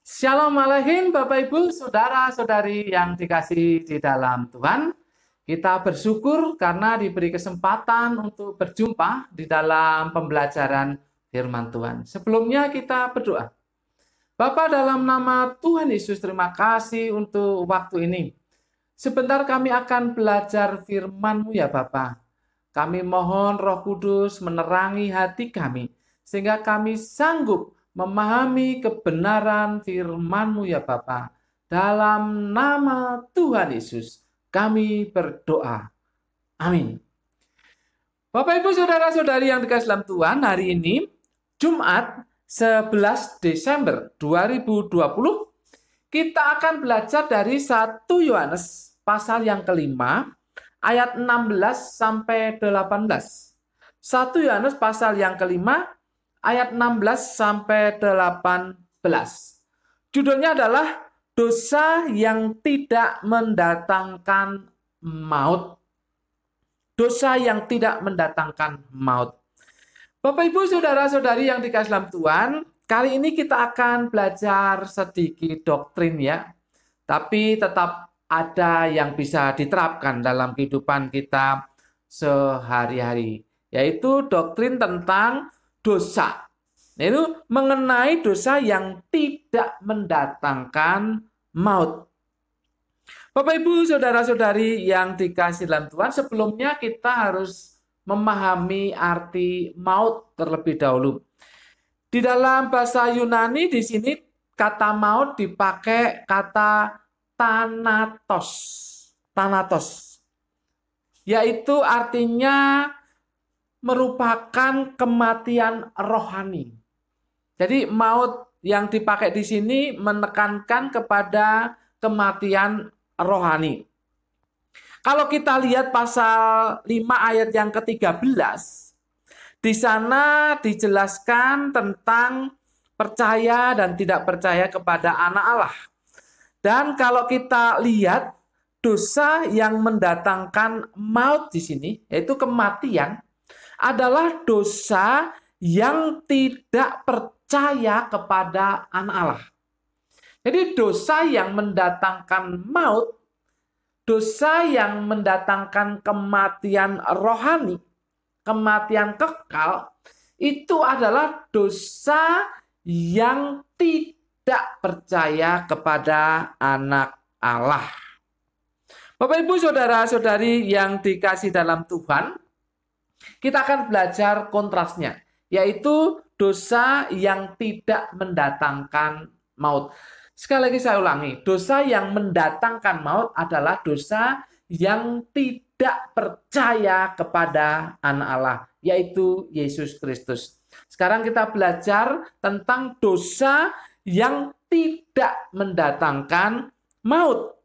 Shalom Aleichem Bapak Ibu, Saudara-saudari yang dikasihi di dalam Tuhan. Kita bersyukur karena diberi kesempatan untuk berjumpa di dalam pembelajaran firman Tuhan. Sebelumnya kita berdoa. Bapa, dalam nama Tuhan Yesus, terima kasih untuk waktu ini. Sebentar kami akan belajar firman-Mu ya Bapa. Kami mohon Roh Kudus menerangi hati kami, sehingga kami sanggup memahami kebenaran firman-Mu ya Bapa. Dalam nama Tuhan Yesus, kami berdoa. Amin. Bapak Ibu Saudara-saudari yang dikasihi dalam Tuhan, hari ini Jumat 11 Desember 2020, kita akan belajar dari 1 Yohanes pasal yang kelima, ayat 16 sampai 18. 1 Yohanes pasal yang kelima, ayat 16 sampai 18. Judulnya adalah dosa yang tidak mendatangkan maut. Dosa yang tidak mendatangkan maut. Bapak Ibu Saudara-saudari yang dikasihi dalam Tuhan, kali ini kita akan belajar sedikit doktrin ya. Tapi tetap ada yang bisa diterapkan dalam kehidupan kita sehari-hari, yaitu doktrin tentang dosa. Itu mengenai dosa yang tidak mendatangkan maut. Bapak Ibu Saudara-saudari yang dikasihi dalam Tuhan, sebelumnya kita harus memahami arti maut terlebih dahulu. Di dalam bahasa Yunani di sini kata maut dipakai kata thanatos. Thanatos. Yaitu artinya merupakan kematian rohani. Jadi maut yang dipakai di sini menekankan kepada kematian rohani. Kalau kita lihat pasal 5 ayat yang ke-13, di sana dijelaskan tentang percaya dan tidak percaya kepada anak Allah. Dan kalau kita lihat dosa yang mendatangkan maut di sini, yaitu kematian, adalah dosa yang tidak percaya kepada anak Allah. Jadi dosa yang mendatangkan maut, dosa yang mendatangkan kematian rohani, kematian kekal, itu adalah dosa yang tidak percaya kepada anak Allah. Bapak Ibu Saudara-saudari yang dikasihi dalam Tuhan, kita akan belajar kontrasnya, yaitu dosa yang tidak mendatangkan maut. Sekali lagi saya ulangi, dosa yang mendatangkan maut adalah dosa yang tidak percaya kepada anak Allah, yaitu Yesus Kristus. Sekarang kita belajar tentang dosa yang tidak mendatangkan maut.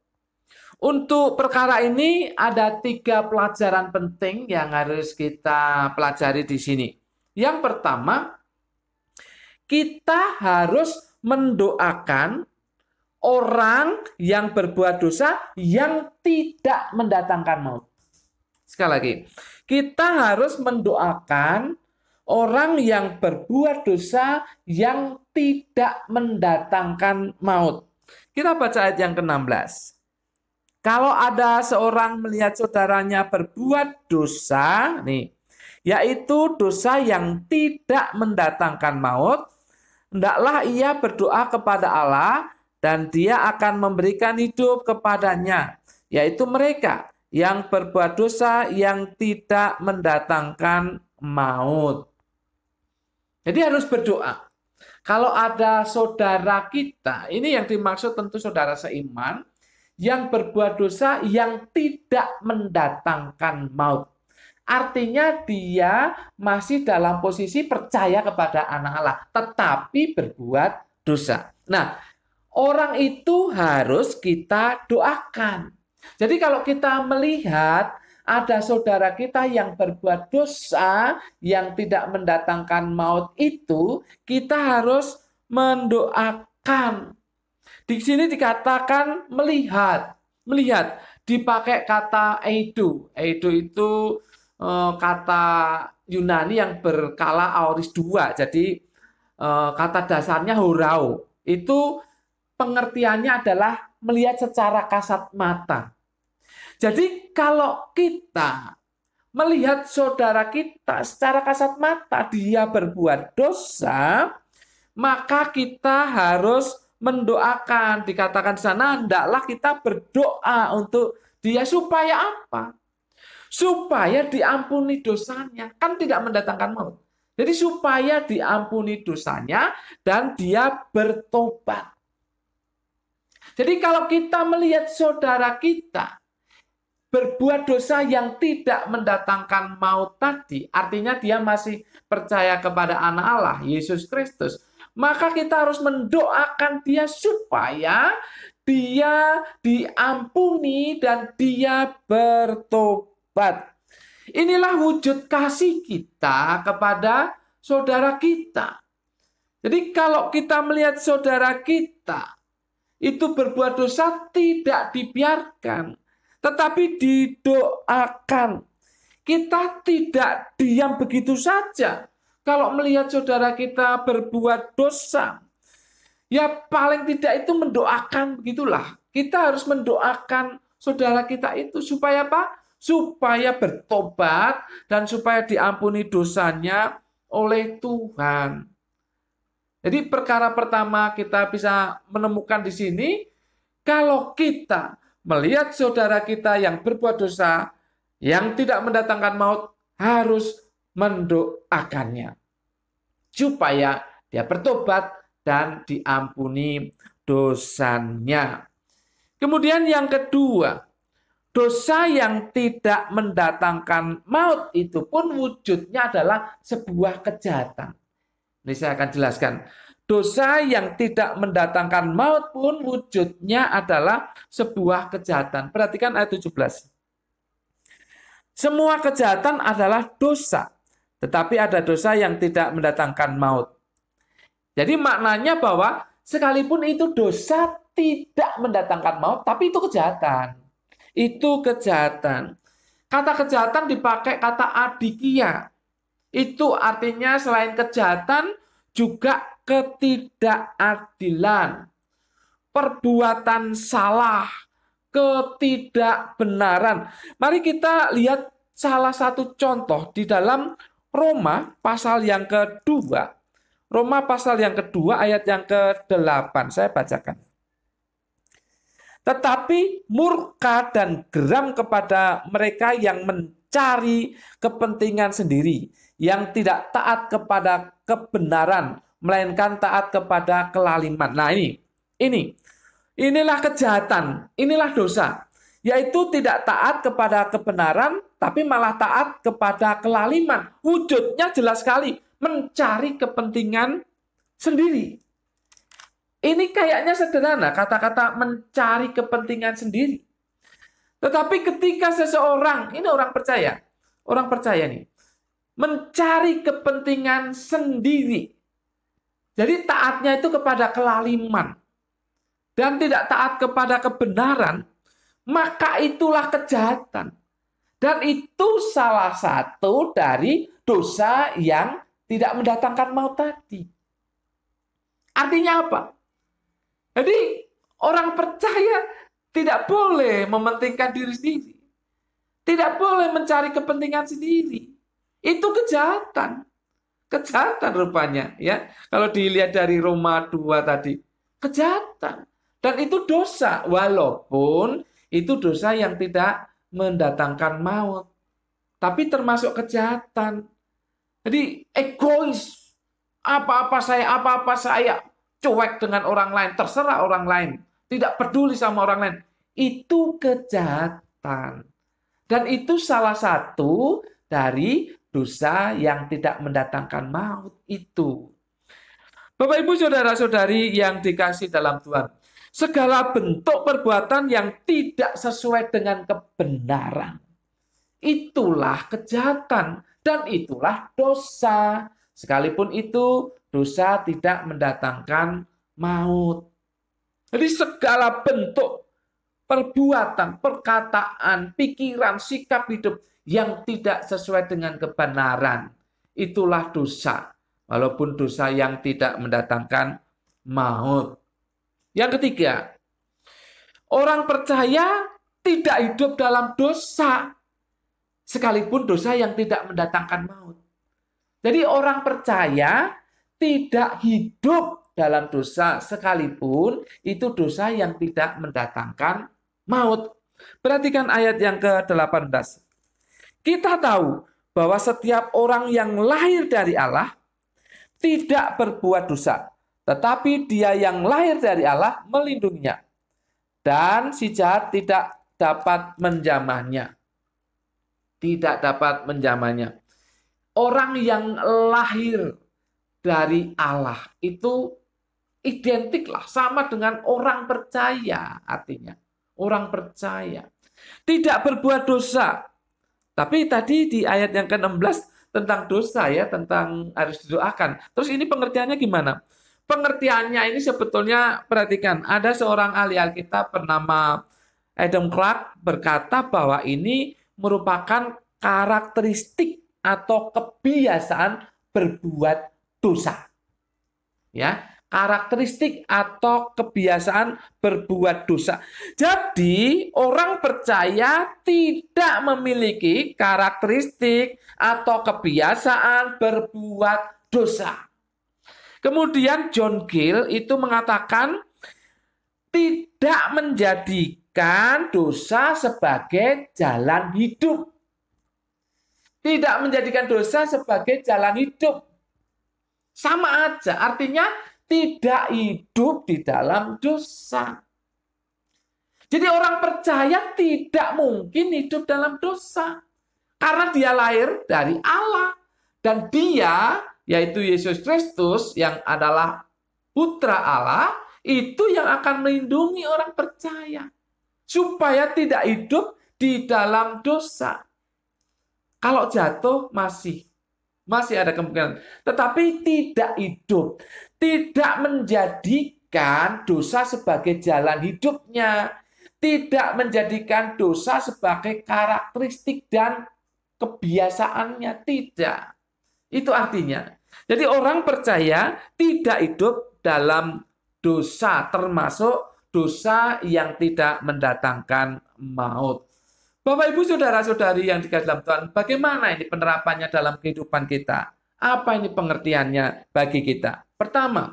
Untuk perkara ini ada 3 pelajaran penting yang harus kita pelajari di sini. Yang pertama, kita harus mendoakan orang yang berbuat dosa yang tidak mendatangkan maut. Sekali lagi, kita harus mendoakan orang yang berbuat dosa yang tidak mendatangkan maut. Kita baca ayat yang ke-16. Kalau ada seorang melihat saudaranya berbuat dosa, yaitu dosa yang tidak mendatangkan maut, hendaklah ia berdoa kepada Allah dan Dia akan memberikan hidup kepadanya, yaitu mereka yang berbuat dosa yang tidak mendatangkan maut. Jadi harus berdoa. Kalau ada saudara kita, ini yang dimaksud tentu saudara seiman, yang berbuat dosa yang tidak mendatangkan maut. Artinya dia masih dalam posisi percaya kepada anak Allah, tetapi berbuat dosa. Nah, orang itu harus kita doakan. Jadi kalau kita melihat ada saudara kita yang berbuat dosa yang tidak mendatangkan maut itu, kita harus mendoakan. Di sini dikatakan melihat. Melihat dipakai kata eido. Eido itu kata Yunani yang berkala aoris 2. Jadi kata dasarnya horao. Itu pengertiannya adalah melihat secara kasat mata. Jadi kalau kita melihat saudara kita secara kasat mata, dia berbuat dosa, maka kita harus mendoakan. Dikatakan di sana, hendaklah kita berdoa untuk dia supaya apa? Supaya diampuni dosanya. Kan tidak mendatangkan maut. Jadi supaya diampuni dosanya dan dia bertobat. Jadi kalau kita melihat saudara kita berbuat dosa yang tidak mendatangkan maut tadi, artinya dia masih percaya kepada Anak Allah, Yesus Kristus, maka kita harus mendoakan dia supaya dia diampuni dan dia bertobat. Inilah wujud kasih kita kepada saudara kita. Jadi kalau kita melihat saudara kita itu berbuat dosa, tidak dibiarkan, tetapi didoakan. Kita tidak diam begitu saja. Kalau melihat saudara kita berbuat dosa, ya paling tidak itu mendoakan, begitulah. Kita harus mendoakan saudara kita itu supaya apa? Supaya bertobat dan supaya diampuni dosanya oleh Tuhan. Jadi perkara pertama kita bisa menemukan di sini, kalau kita melihat saudara kita yang berbuat dosa, yang tidak mendatangkan maut, harus mendoakannya. Supaya dia bertobat dan diampuni dosanya. Kemudian yang kedua, dosa yang tidak mendatangkan maut itu pun wujudnya adalah sebuah kejahatan. Ini saya akan jelaskan. Dosa yang tidak mendatangkan maut pun wujudnya adalah sebuah kejahatan. Perhatikan ayat 17. Semua kejahatan adalah dosa, tetapi ada dosa yang tidak mendatangkan maut. Jadi maknanya bahwa sekalipun itu dosa tidak mendatangkan maut, tapi itu kejahatan. Itu kejahatan. Kata kejahatan dipakai kata adikia. Itu artinya selain kejahatan juga ketidakadilan, perbuatan salah, ketidakbenaran. Mari kita lihat salah satu contoh di dalam Roma pasal yang kedua. Roma pasal yang kedua ayat yang ke-8. Saya bacakan. Tetapi murka dan geram kepada mereka yang mencari kepentingan sendiri, yang tidak taat kepada kebenaran, melainkan taat kepada kelaliman. Nah inilah kejahatan, inilah dosa, yaitu tidak taat kepada kebenaran, tapi malah taat kepada kelaliman. Wujudnya jelas sekali, mencari kepentingan sendiri. Ini kayaknya sederhana, kata-kata mencari kepentingan sendiri. Tetapi ketika seseorang, ini orang percaya nih, mencari kepentingan sendiri. Jadi taatnya itu kepada kelaliman dan tidak taat kepada kebenaran, maka itulah kejahatan. Dan itu salah satu dari dosa yang tidak mendatangkan maut tadi. Artinya apa? Jadi orang percaya tidak boleh mementingkan diri sendiri. Tidak boleh mencari kepentingan sendiri. Itu kejahatan. Kejahatan rupanya, ya. Kalau dilihat dari Roma 2 tadi, kejahatan. Dan itu dosa, walaupun itu dosa yang tidak mendatangkan maut. Tapi termasuk kejahatan. Jadi egois. Apa-apa saya, cuek dengan orang lain, terserah orang lain, tidak peduli sama orang lain. Itu kejahatan. Dan itu salah satu dari dosa yang tidak mendatangkan maut itu. Bapak, Ibu, Saudara-saudari yang dikasih dalam Tuhan, segala bentuk perbuatan yang tidak sesuai dengan kebenaran, itulah kejahatan dan itulah dosa. Sekalipun itu dosa tidak mendatangkan maut. Jadi segala bentuk perbuatan, perkataan, pikiran, sikap hidup yang tidak sesuai dengan kebenaran, itulah dosa. Walaupun dosa yang tidak mendatangkan maut. Yang ketiga, orang percaya tidak hidup dalam dosa, sekalipun dosa yang tidak mendatangkan maut. Jadi orang percaya tidak hidup dalam dosa, sekalipun itu dosa yang tidak mendatangkan maut. Perhatikan ayat yang ke-18. Kita tahu bahwa setiap orang yang lahir dari Allah tidak berbuat dosa, tetapi dia yang lahir dari Allah melindunginya, dan si jahat tidak dapat menjamahnya. Tidak dapat menjamahnya. Orang yang lahir dari Allah itu identiklah sama dengan orang percaya, artinya orang percaya tidak berbuat dosa. Tapi tadi di ayat yang ke-16 tentang dosa ya, tentang harus didoakan. Terus ini pengertiannya gimana? Pengertiannya ini sebetulnya, perhatikan, ada seorang ahli Alkitab bernama Adam Clarke berkata bahwa ini merupakan karakteristik atau kebiasaan berbuat dosa. Ya, karakteristik atau kebiasaan berbuat dosa. Jadi, orang percaya tidak memiliki karakteristik atau kebiasaan berbuat dosa. Kemudian John Gill itu mengatakan tidak menjadikan dosa sebagai jalan hidup. Tidak menjadikan dosa sebagai jalan hidup. Sama aja, artinya tidak hidup di dalam dosa. Jadi orang percaya tidak mungkin hidup dalam dosa. Karena dia lahir dari Allah. Dan dia, yaitu Yesus Kristus yang adalah putra Allah, itu yang akan melindungi orang percaya. Supaya tidak hidup di dalam dosa. Kalau jatuh masih ada kemungkinan. Tetapi tidak hidup. Tidak menjadikan dosa sebagai jalan hidupnya. Tidak menjadikan dosa sebagai karakteristik dan kebiasaannya. Tidak. Itu artinya. Jadi orang percaya tidak hidup dalam dosa. Termasuk dosa yang tidak mendatangkan maut. Bapak, Ibu, Saudara-saudari yang dikasihi dalam Tuhan, bagaimana ini penerapannya dalam kehidupan kita? Apa ini pengertiannya bagi kita? Pertama,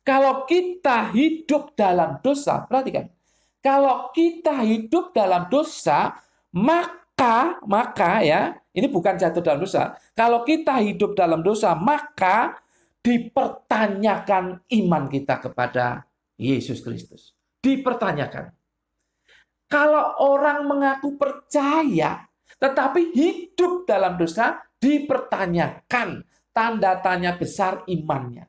kalau kita hidup dalam dosa, perhatikan, kalau kita hidup dalam dosa, maka ya, ini bukan jatuh dalam dosa. Kalau kita hidup dalam dosa, maka dipertanyakan iman kita kepada Yesus Kristus. Dipertanyakan. Kalau orang mengaku percaya, tetapi hidup dalam dosa, dipertanyakan tanda tanya besar imannya.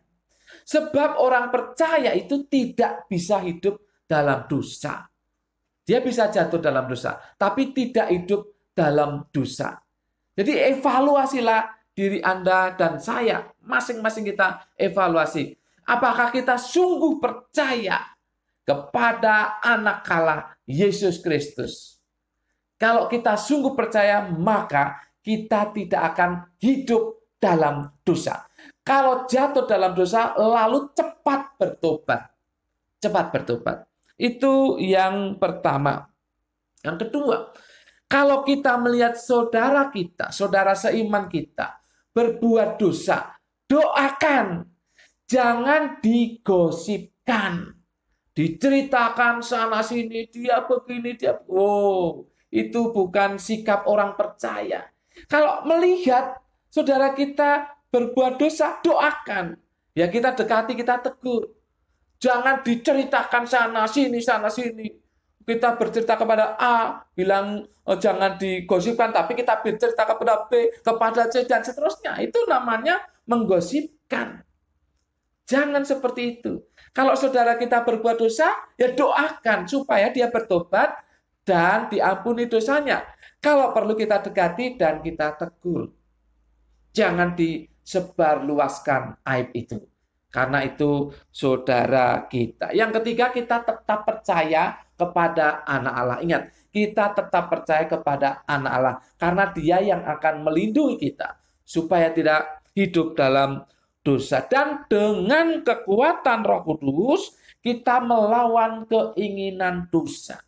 Sebab orang percaya itu tidak bisa hidup dalam dosa. Dia bisa jatuh dalam dosa, tapi tidak hidup dalam dosa. Jadi evaluasilah diri Anda dan saya, masing-masing kita evaluasi. Apakah kita sungguh percaya kepada anak Allah Yesus Kristus? Kalau kita sungguh percaya, maka kita tidak akan hidup dalam dosa. Kalau jatuh dalam dosa, lalu cepat bertobat. Cepat bertobat. Itu yang pertama. Yang kedua, kalau kita melihat saudara kita, saudara seiman kita, berbuat dosa, doakan. Jangan digosipkan. Diceritakan sana-sini, dia begini, dia... Oh, itu bukan sikap orang percaya. Kalau melihat saudara kita berbuat dosa, doakan. Ya kita dekati, kita tegur. Jangan diceritakan sana-sini, sana-sini. Kita bercerita kepada A, bilang jangan digosipkan, tapi kita bercerita kepada B, kepada C, dan seterusnya. Itu namanya menggosipkan. Jangan seperti itu. Kalau saudara kita berbuat dosa, ya doakan supaya dia bertobat dan diampuni dosanya. Kalau perlu kita dekati dan kita tegur. Jangan disebarluaskan aib itu. Karena itu saudara kita. Yang ketiga, kita tetap percaya kepada anak Allah. Ingat, kita tetap percaya kepada anak Allah. Karena dia yang akan melindungi kita. Supaya tidak hidup dalam dosa. Dan dengan kekuatan Roh Kudus, Kita melawan keinginan dosa.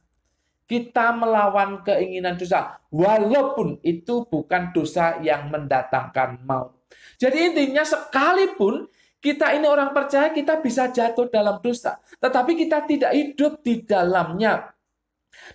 Kita melawan keinginan dosa, walaupun itu bukan dosa yang mendatangkan maut. Jadi intinya sekalipun kita ini orang percaya, kita bisa jatuh dalam dosa, tetapi kita tidak hidup di dalamnya.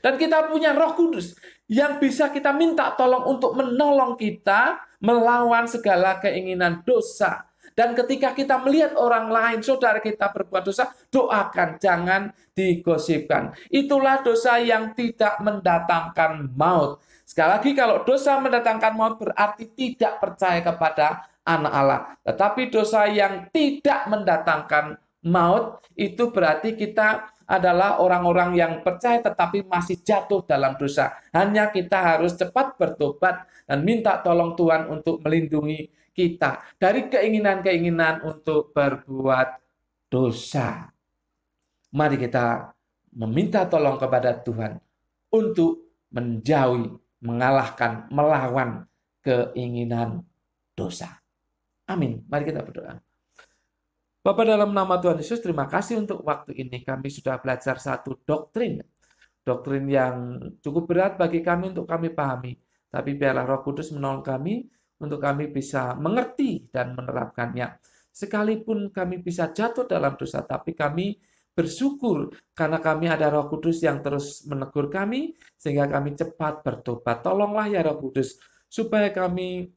Dan kita punya Roh Kudus yang bisa kita minta tolong untuk menolong kita melawan segala keinginan dosa. Dan ketika kita melihat orang lain, saudara kita berbuat dosa, doakan, jangan digosipkan. Itulah dosa yang tidak mendatangkan maut. Sekali lagi, kalau dosa mendatangkan maut berarti tidak percaya kepada anak Allah. Tetapi dosa yang tidak mendatangkan maut, itu berarti kita adalah orang-orang yang percaya tetapi masih jatuh dalam dosa. Hanya kita harus cepat bertobat dan minta tolong Tuhan untuk melindungi kita dari keinginan-keinginan untuk berbuat dosa. Mari kita meminta tolong kepada Tuhan untuk menjauhi, mengalahkan, melawan keinginan dosa. Amin. Mari kita berdoa. Bapa, dalam nama Tuhan Yesus, terima kasih untuk waktu ini. Kami sudah belajar satu doktrin yang cukup berat bagi kami untuk kami pahami. Tapi biarlah Roh Kudus menolong kami untuk kami bisa mengerti dan menerapkannya. Sekalipun kami bisa jatuh dalam dosa, tapi kami bersyukur karena kami ada Roh Kudus yang terus menegur kami, sehingga kami cepat bertobat. Tolonglah ya Roh Kudus, supaya kami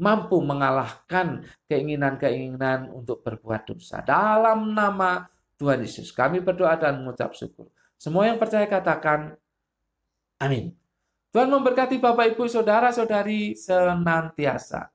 mampu mengalahkan keinginan-keinginan untuk berbuat dosa. Dalam nama Tuhan Yesus, kami berdoa dan mengucap syukur. Semua yang percaya katakan, amin. Tuhan memberkati Bapak, Ibu, Saudara-saudari senantiasa.